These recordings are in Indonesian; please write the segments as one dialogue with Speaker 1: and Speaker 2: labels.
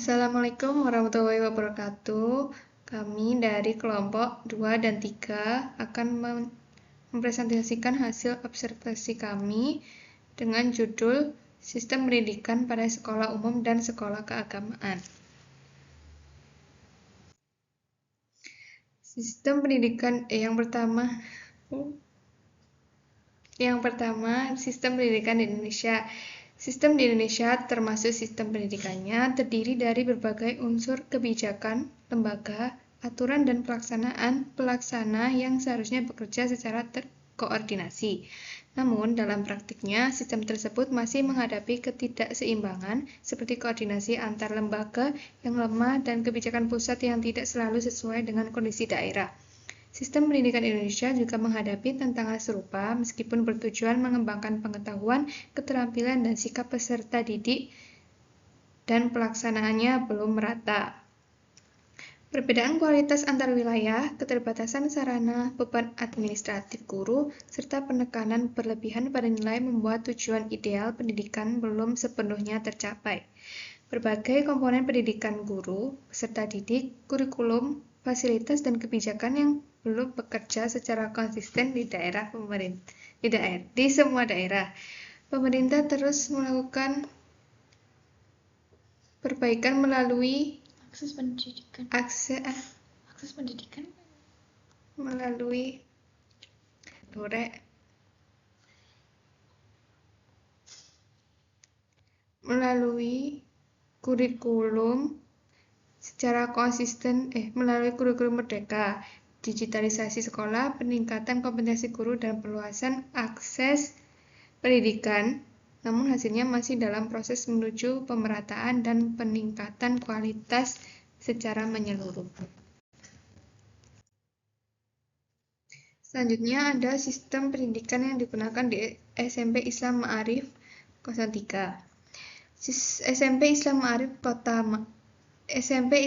Speaker 1: Assalamualaikum warahmatullahi wabarakatuh. Kami dari kelompok 2 dan 3 akan mempresentasikan hasil observasi kami dengan judul Sistem Pendidikan pada Sekolah Umum dan Sekolah Keagamaan. Sistem pendidikan yang pertama, sistem pendidikan di Indonesia. Sistem di Indonesia termasuk sistem pendidikannya terdiri dari berbagai unsur kebijakan, lembaga, aturan dan pelaksana yang seharusnya bekerja secara terkoordinasi. Namun, dalam praktiknya, sistem tersebut masih menghadapi ketidakseimbangan seperti koordinasi antar lembaga yang lemah dan kebijakan pusat yang tidak selalu sesuai dengan kondisi daerah. Sistem pendidikan Indonesia juga menghadapi tantangan serupa meskipun bertujuan mengembangkan pengetahuan, keterampilan, dan sikap peserta didik dan pelaksanaannya belum merata. Perbedaan kualitas antar wilayah, keterbatasan sarana, beban administratif guru, serta penekanan berlebihan pada nilai membuat tujuan ideal pendidikan belum sepenuhnya tercapai. Berbagai komponen pendidikan guru, peserta didik, kurikulum, fasilitas, dan kebijakan yang belum bekerja secara konsisten di semua daerah. Pemerintah terus melakukan perbaikan melalui
Speaker 2: akses pendidikan
Speaker 1: melalui kurikulum secara konsisten melalui kurikulum merdeka, digitalisasi sekolah, peningkatan kompetensi guru, dan perluasan akses pendidikan. Namun hasilnya masih dalam proses menuju pemerataan dan peningkatan kualitas secara menyeluruh. Selanjutnya ada sistem pendidikan yang digunakan di SMP Islam Ma'arif 03. SMP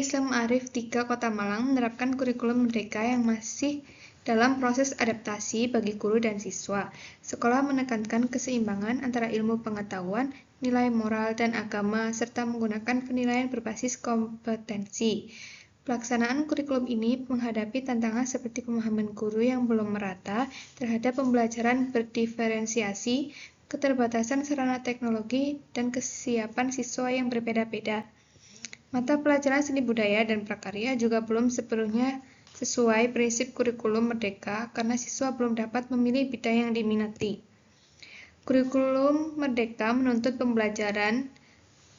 Speaker 1: Islam Ma'arif 3 Kota Malang menerapkan kurikulum merdeka yang masih dalam proses adaptasi bagi guru dan siswa. Sekolah menekankan keseimbangan antara ilmu pengetahuan, nilai moral, dan agama, serta menggunakan penilaian berbasis kompetensi. Pelaksanaan kurikulum ini menghadapi tantangan seperti pemahaman guru yang belum merata terhadap pembelajaran berdiferensiasi, keterbatasan sarana teknologi, dan kesiapan siswa yang berbeda-beda. Mata pelajaran seni budaya dan prakarya juga belum sepenuhnya sesuai prinsip kurikulum merdeka karena siswa belum dapat memilih bidang yang diminati. Kurikulum merdeka menuntut pembelajaran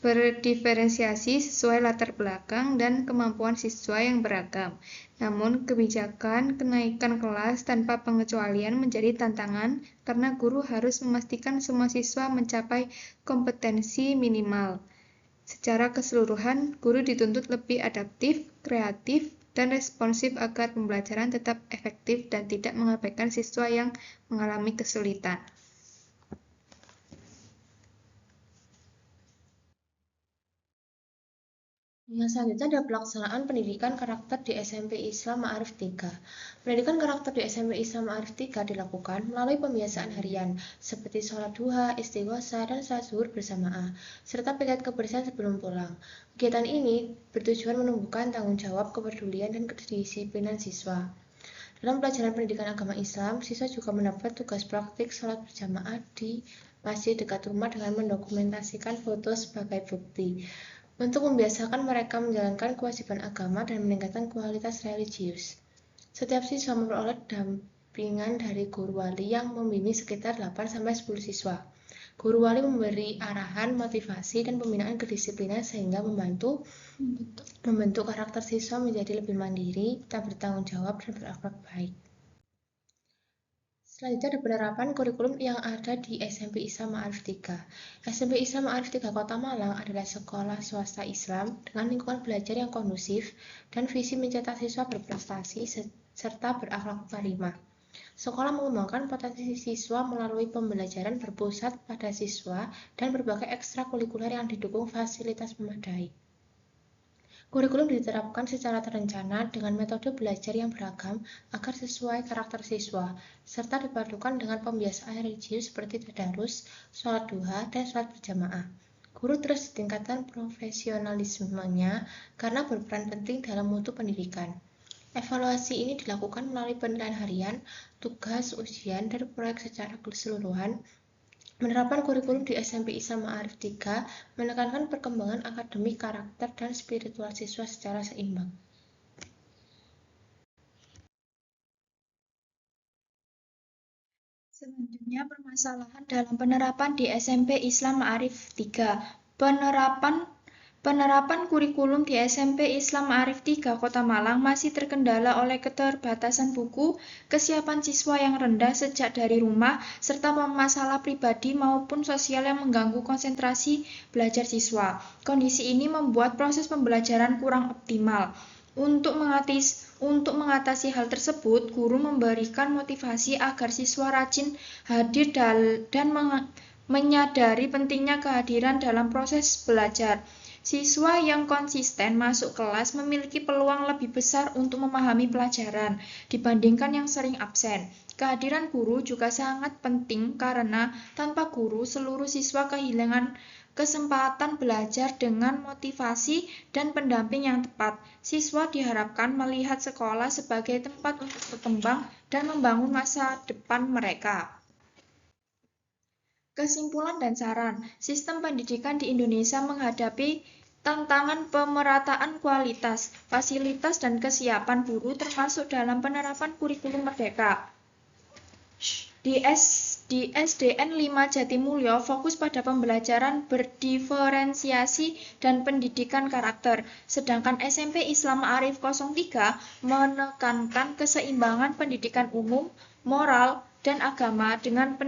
Speaker 1: berdiferensiasi sesuai latar belakang dan kemampuan siswa yang beragam. Namun, kebijakan kenaikan kelas tanpa pengecualian menjadi tantangan karena guru harus memastikan semua siswa mencapai kompetensi minimal. Secara keseluruhan, guru dituntut lebih adaptif, kreatif, dan responsif agar pembelajaran tetap efektif dan tidak mengabaikan siswa yang mengalami kesulitan.
Speaker 2: Yang selanjutnya ada pelaksanaan pendidikan karakter di SMP Islam Ma'arif 3. Pendidikan karakter di SMP Islam Ma'arif 3 dilakukan melalui pembiasaan harian, seperti sholat duha, istighosa, dan sholat zuhur berjamaah, serta piket kebersihan sebelum pulang. Kegiatan ini bertujuan menumbuhkan tanggung jawab, kepedulian, dan kedisiplinan siswa. Dalam pelajaran pendidikan agama Islam, siswa juga mendapat tugas praktik sholat berjamaah di masjid dekat rumah dengan mendokumentasikan foto sebagai bukti. Untuk membiasakan mereka menjalankan kewajiban agama dan meningkatkan kualitas religius. Setiap siswa memperoleh dampingan dari guru wali yang membimbing sekitar 8-10 siswa. Guru wali memberi arahan, motivasi, dan pembinaan kedisiplinan sehingga membentuk karakter siswa menjadi lebih mandiri, tak bertanggung jawab, dan berakhlak baik. Selanjutnya ada penerapan kurikulum yang ada di SMP Islam Ma'arif 3. SMP Islam Ma'arif 3 Kota Malang adalah sekolah swasta Islam dengan lingkungan belajar yang kondusif dan visi mencetak siswa berprestasi serta berakhlak karimah. Sekolah mengembangkan potensi siswa melalui pembelajaran berpusat pada siswa dan berbagai ekstrakurikuler yang didukung fasilitas memadai. Kurikulum diterapkan secara terencana dengan metode belajar yang beragam agar sesuai karakter siswa, serta dipadukan dengan pembiasaan religius seperti tadarus, sholat duha, dan sholat berjamaah. Guru terus ditingkatkan profesionalismenya karena berperan penting dalam mutu pendidikan. Evaluasi ini dilakukan melalui penilaian harian, tugas, ujian, dan proyek secara keseluruhan. Penerapan kurikulum di SMP Islam Ma'arif 3 menekankan perkembangan akademik, karakter, dan spiritual siswa secara seimbang.
Speaker 3: Selanjutnya, permasalahan dalam penerapan di SMP Islam Ma'arif 3. Penerapan kurikulum di SMP Islam Ma'arif 3 Kota Malang masih terkendala oleh keterbatasan buku, kesiapan siswa yang rendah sejak dari rumah, serta masalah pribadi maupun sosial yang mengganggu konsentrasi belajar siswa. Kondisi ini membuat proses pembelajaran kurang optimal. Untuk mengatasi hal tersebut, guru memberikan motivasi agar siswa rajin hadir dan menyadari pentingnya kehadiran dalam proses belajar. Siswa yang konsisten masuk kelas memiliki peluang lebih besar untuk memahami pelajaran dibandingkan yang sering absen. Kehadiran guru juga sangat penting karena tanpa guru seluruh siswa kehilangan kesempatan belajar dengan motivasi dan pendamping yang tepat. Siswa diharapkan melihat sekolah sebagai tempat untuk berkembang dan membangun masa depan mereka. Kesimpulan dan saran, sistem pendidikan di Indonesia menghadapi tantangan pemerataan kualitas, fasilitas, dan kesiapan guru termasuk dalam penerapan kurikulum merdeka. Di SDN 5 Jatimulyo fokus pada pembelajaran berdiferensiasi dan pendidikan karakter, sedangkan SMP Islam Ma'arif 03 menekankan keseimbangan pendidikan umum, moral, dan agama dengan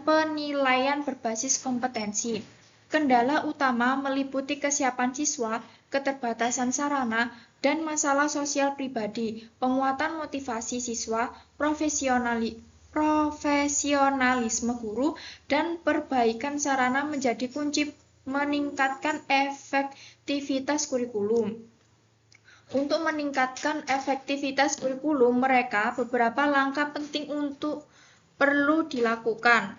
Speaker 3: penilaian berbasis kompetensi. Kendala utama meliputi kesiapan siswa, keterbatasan sarana, dan masalah sosial pribadi, penguatan motivasi siswa, profesionalisme guru, dan perbaikan sarana menjadi kunci meningkatkan efektivitas kurikulum. Untuk meningkatkan efektivitas kurikulum mereka, beberapa langkah penting perlu dilakukan.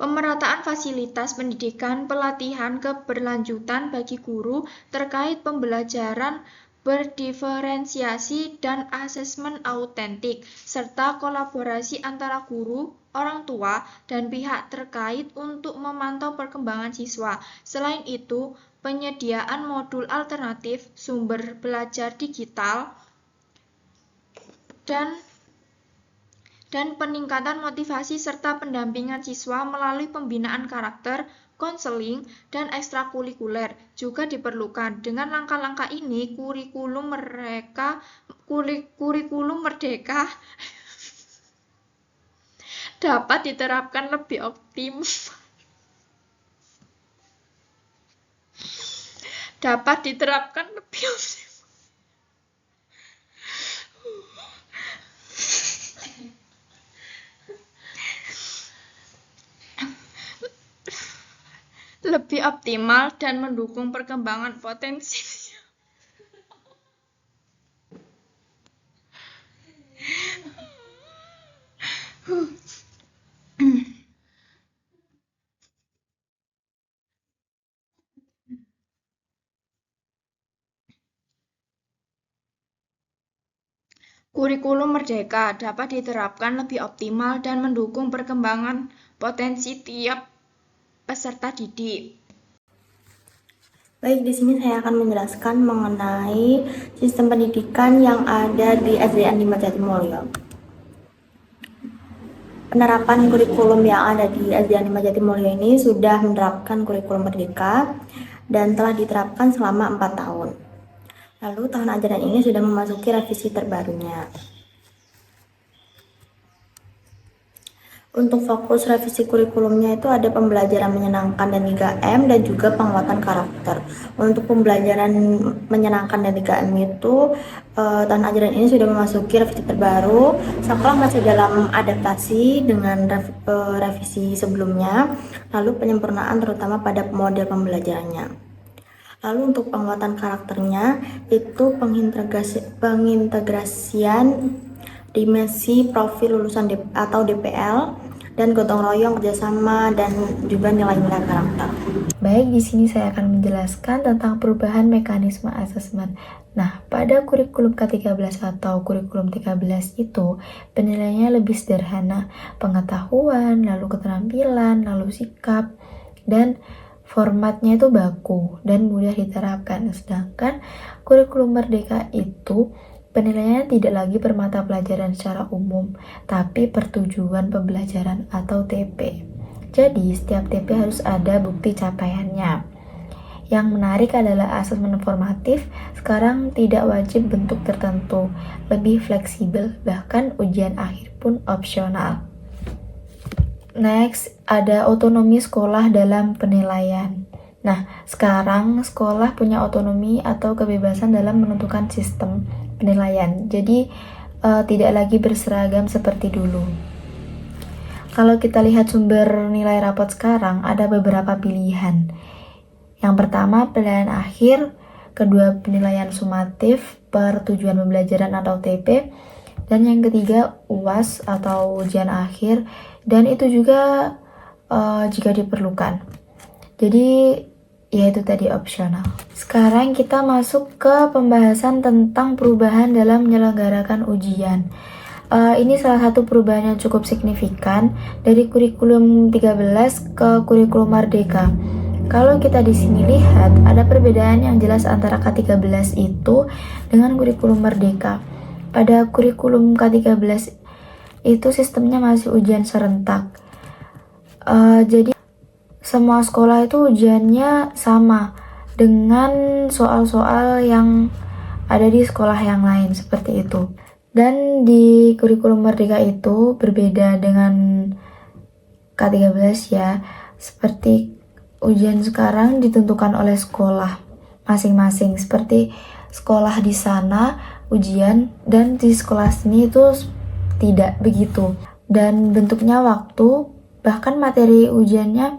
Speaker 3: Pemerataan fasilitas pendidikan, pelatihan keberlanjutan bagi guru terkait pembelajaran berdiferensiasi dan asesmen autentik, serta kolaborasi antara guru, orang tua, dan pihak terkait untuk memantau perkembangan siswa. Selain itu, penyediaan modul alternatif, sumber belajar digital, dan peningkatan motivasi serta pendampingan siswa melalui pembinaan karakter, konseling, dan ekstrakurikuler juga diperlukan. Dengan langkah-langkah ini, kurikulum merdeka dapat diterapkan lebih optimal. Dan mendukung perkembangan potensi. Kurikulum merdeka dapat diterapkan lebih optimal dan mendukung perkembangan potensi tiap peserta didik.
Speaker 4: Baik, di sini saya akan menjelaskan mengenai sistem pendidikan yang ada di SDN 5 Jatimulyo. Penerapan kurikulum yang ada di SDN 5 Jatimulyo ini sudah menerapkan kurikulum merdeka dan telah diterapkan selama 4 tahun. Lalu tahun ajaran ini sudah memasuki revisi terbarunya. Untuk fokus revisi kurikulumnya itu ada pembelajaran menyenangkan dan 3M dan juga penguatan karakter. Untuk pembelajaran menyenangkan dan 3M itu tahun ajaran ini sudah memasuki revisi terbaru. Sekolah masih dalam adaptasi dengan revisi sebelumnya, lalu penyempurnaan terutama pada model pembelajarannya. Lalu untuk penguatan karakternya itu pengintegrasian dimensi profil lulusan atau DPL dan gotong royong, kerjasama, dan juga nilai-nilai karakter. Baik, di sini saya akan menjelaskan tentang perubahan mekanisme asesmen. Nah, pada kurikulum K13 atau kurikulum 13 itu penilaiannya lebih sederhana, pengetahuan, lalu keterampilan, lalu sikap, dan formatnya itu baku dan mudah diterapkan. Sedangkan kurikulum Merdeka itu penilaiannya tidak lagi per mata pelajaran secara umum, tapi per tujuan pembelajaran atau TP. Jadi, setiap TP harus ada bukti capaiannya. Yang menarik adalah asesmen formatif sekarang tidak wajib bentuk tertentu, lebih fleksibel, bahkan ujian akhir pun opsional. Next, ada otonomi sekolah dalam penilaian. Nah, sekarang sekolah punya otonomi atau kebebasan dalam menentukan sistem penilaian. Jadi, tidak lagi berseragam seperti dulu. Kalau kita lihat sumber nilai rapot sekarang, ada beberapa pilihan. Yang pertama, penilaian akhir, kedua penilaian sumatif per tujuan pembelajaran atau TP, dan yang ketiga UAS atau ujian akhir, dan itu juga jika diperlukan. Jadi ya itu tadi opsional. Sekarang kita masuk ke pembahasan tentang perubahan dalam menyelenggarakan ujian. Ini salah satu perubahan yang cukup signifikan dari kurikulum 13 ke kurikulum Merdeka. Kalau kita di sini lihat, ada perbedaan yang jelas antara K13 itu dengan kurikulum Merdeka. Pada kurikulum K13 itu sistemnya masih ujian serentak. Jadi semua sekolah itu ujiannya sama dengan soal-soal yang ada di sekolah yang lain seperti itu. Dan di kurikulum Merdeka itu berbeda dengan K13 ya. Seperti ujian sekarang ditentukan oleh sekolah masing-masing. Seperti sekolah di sana ujian dan di sekolah sini itu tidak begitu. Dan bentuknya waktu, bahkan materi ujiannya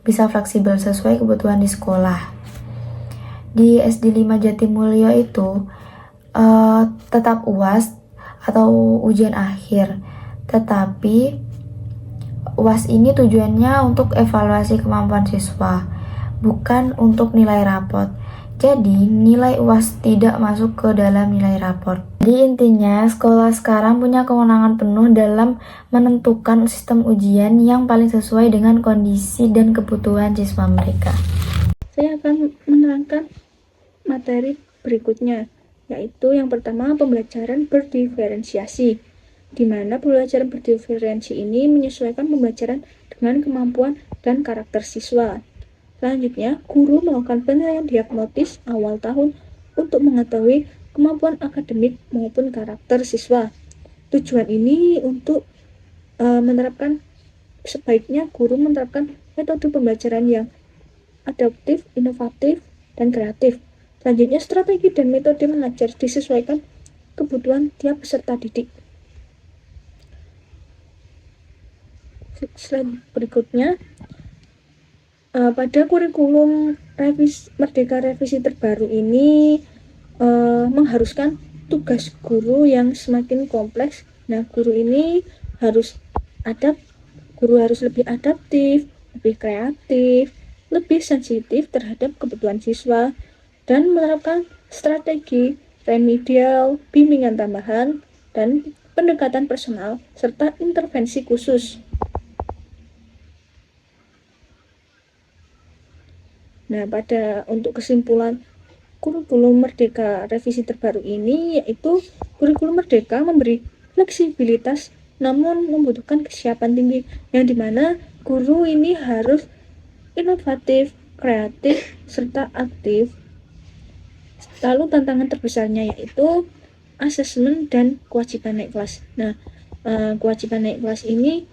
Speaker 4: bisa fleksibel sesuai kebutuhan di sekolah. Di SD 5 Jatimulyo itu tetap UAS atau ujian akhir, tetapi UAS ini tujuannya untuk evaluasi kemampuan siswa, bukan untuk nilai rapot. Jadi nilai UAS tidak masuk ke dalam nilai raport. Jadi intinya sekolah sekarang punya kewenangan penuh dalam menentukan sistem ujian yang paling sesuai dengan kondisi dan kebutuhan siswa mereka.
Speaker 3: Saya akan menerangkan materi berikutnya, yaitu yang pertama pembelajaran berdiferensiasi, di mana pembelajaran berdiferensi ini menyesuaikan pembelajaran dengan kemampuan dan karakter siswa. Selanjutnya, guru melakukan penilaian diagnosis awal tahun untuk mengetahui kemampuan akademik maupun karakter siswa. Tujuan ini untuk sebaiknya guru menerapkan metode pembelajaran yang adaptif, inovatif, dan kreatif. Selanjutnya, strategi dan metode mengajar disesuaikan kebutuhan tiap peserta didik. Slide berikutnya, pada kurikulum Merdeka revisi terbaru ini mengharuskan tugas guru yang semakin kompleks. Nah, guru harus lebih adaptif, lebih kreatif, lebih sensitif terhadap kebutuhan siswa, dan menerapkan strategi remedial, bimbingan tambahan, dan pendekatan personal, serta intervensi khusus. Nah, untuk kesimpulan kurikulum Merdeka revisi terbaru ini, yaitu kurikulum Merdeka memberi fleksibilitas namun membutuhkan kesiapan tinggi, yang dimana guru ini harus inovatif, kreatif, serta aktif. Lalu tantangan terbesarnya yaitu asesmen dan kewajiban naik kelas. Nah, kewajiban naik kelas ini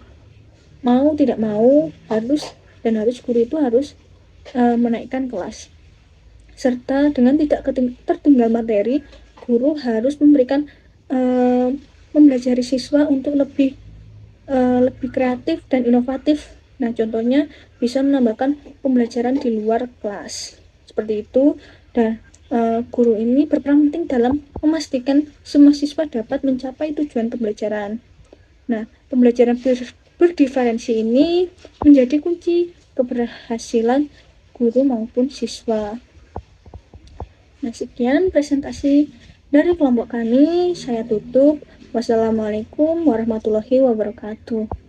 Speaker 3: mau tidak mau harus guru itu harus menaikkan kelas, serta dengan tidak tertinggal materi, guru harus memberikan mempelajari siswa untuk lebih kreatif dan inovatif. Nah, contohnya bisa menambahkan pembelajaran di luar kelas.
Speaker 5: seperti itu. Dan guru ini berperan penting dalam memastikan semua siswa dapat mencapai tujuan pembelajaran. Nah, pembelajaran berdiferensi ini menjadi kunci keberhasilan guru maupun siswa. Nah, sekian presentasi dari kelompok kami. Saya tutup. Wassalamualaikum warahmatullahi wabarakatuh.